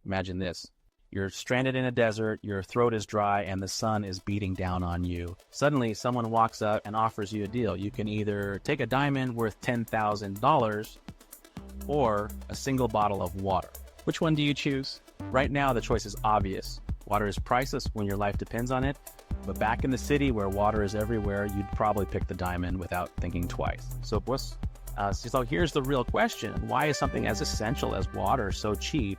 Imagine this. You're stranded in a desert, your throat is dry, and the sun is beating down on you. Suddenly, someone walks up and offers you a deal. You can either take a diamond worth $10,000 or a single bottle of water. Which one do you choose? Right now, the choice is obvious. Water is priceless when your life depends on it, but back in the city where water is everywhere, you'd probably pick the diamond without thinking twice. So here's the real question. Why is something as essential as water so cheap,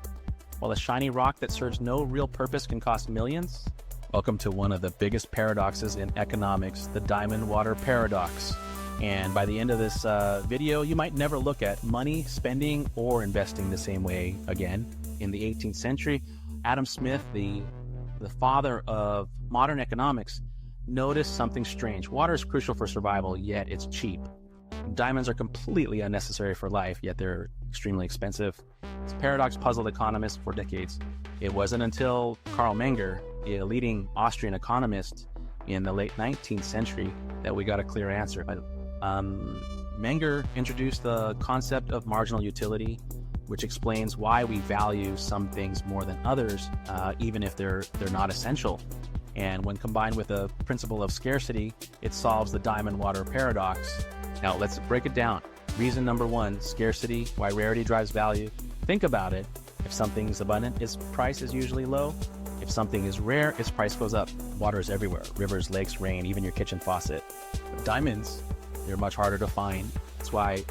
while a shiny rock that serves no real purpose can cost millions? Welcome to one of the biggest paradoxes in economics, the diamond water paradox. And by the end of this video, you might never look at money, spending, or investing the same way again. In the 18th century, Adam Smith, the father of modern economics, noticed something strange. Water is crucial for survival, yet it's cheap. Diamonds are completely unnecessary for life, yet they're extremely expensive. This paradox puzzled economists for decades. It wasn't until Karl Menger, a leading Austrian economist in the late 19th century, that we got a clear answer. Menger introduced the concept of marginal utility, which explains why we value some things more than others, even if they're not essential. And when combined with the principle of scarcity, it solves the diamond water paradox. Now let's break it down. Reason number one, scarcity, why rarity drives value. Think about it. If something is abundant, its price is usually low. If something is rare, its price goes up. Water is everywhere. Rivers, lakes, rain, even your kitchen faucet. But diamonds, they're much harder to find. That's why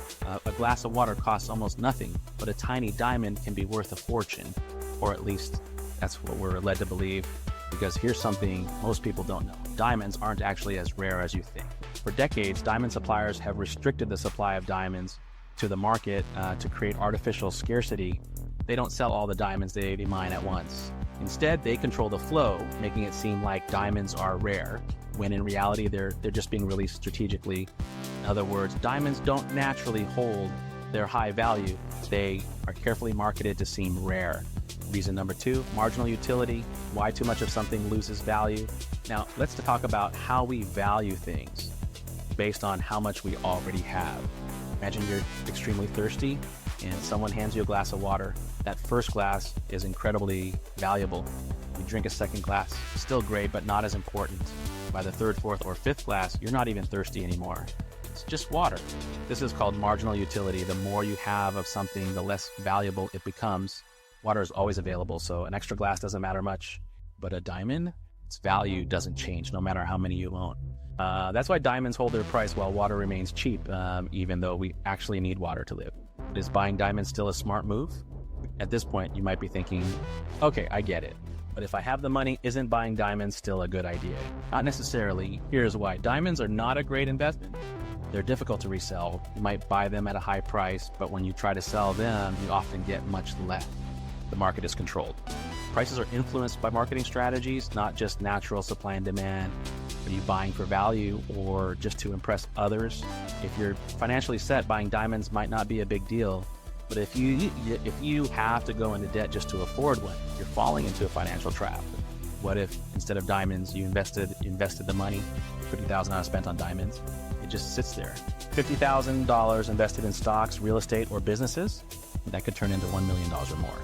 a glass of water costs almost nothing, but a tiny diamond can be worth a fortune. Or at least that's what we're led to believe, because here's something most people don't know. Diamonds aren't actually as rare as you think. For decades, diamond suppliers have restricted the supply of diamonds to the market to create artificial scarcity. They don't sell all the diamonds they mine at once. Instead, they control the flow, making it seem like diamonds are rare, when in reality they're just being released strategically. In other words, diamonds don't naturally hold their high value. They are carefully marketed to seem rare. Reason number two, marginal utility, why too much of something loses value. Now, let's talk about how we value things based on how much we already have. Imagine you're extremely thirsty and someone hands you a glass of water. That first glass is incredibly valuable. You drink a second glass, still great, but not as important. By the third, fourth, or fifth glass, you're not even thirsty anymore. It's just water. This is called marginal utility. The more you have of something, the less valuable it becomes. Water is always available, so an extra glass doesn't matter much. But a diamond, its value doesn't change no matter how many you own. That's why diamonds hold their price while water remains cheap, even though we actually need water to live. Is buying diamonds still a smart move? At this point, you might be thinking, okay, I get it. But if I have the money, isn't buying diamonds still a good idea? Not necessarily. Here's why. Diamonds are not a great investment. They're difficult to resell. You might buy them at a high price, but when you try to sell them, you often get much less. The market is controlled. Prices are influenced by marketing strategies, not just natural supply and demand. Are you buying for value or just to impress others? If you're financially set, buying diamonds might not be a big deal. But if you have to go into debt just to afford one, you're falling into a financial trap. What if instead of diamonds, you invested the money, $50,000 spent on diamonds? It just sits there. $50,000 invested in stocks, real estate, or businesses, that could turn into $1 million or more.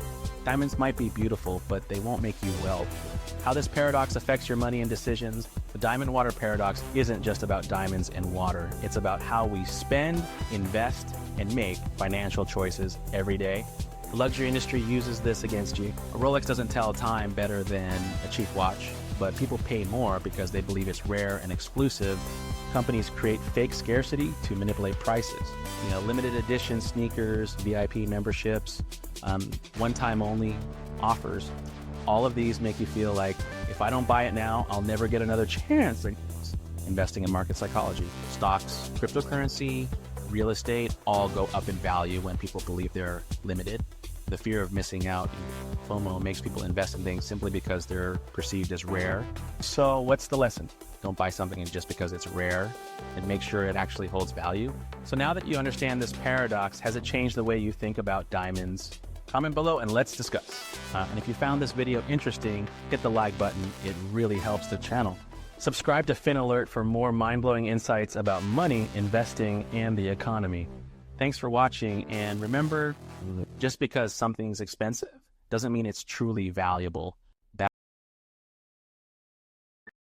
Diamonds might be beautiful, but they won't make you wealthy. How this paradox affects your money and decisions. The diamond water paradox isn't just about diamonds and water. It's about how we spend, invest, and make financial choices every day. The luxury industry uses this against you. A Rolex doesn't tell time better than a cheap watch, but people pay more because they believe it's rare and exclusive. Companies create fake scarcity to manipulate prices. Limited edition sneakers, VIP memberships, one-time only offers. All of these make you feel like, if I don't buy it now, I'll never get another chance. Investing in market psychology, stocks, cryptocurrency, real estate, all go up in value when people believe they're limited. The fear of missing out, FOMO, makes people invest in things simply because they're perceived as rare. So what's the lesson? Don't buy something just because it's rare, and make sure it actually holds value. So now that you understand this paradox, has it changed the way you think about diamonds? Comment below and let's discuss. And if you found this video interesting, hit the like button. It really helps the channel. Subscribe to FinAlert for more mind-blowing insights about money, investing, and the economy. Thanks for watching, and remember, just because something's expensive doesn't mean it's truly valuable.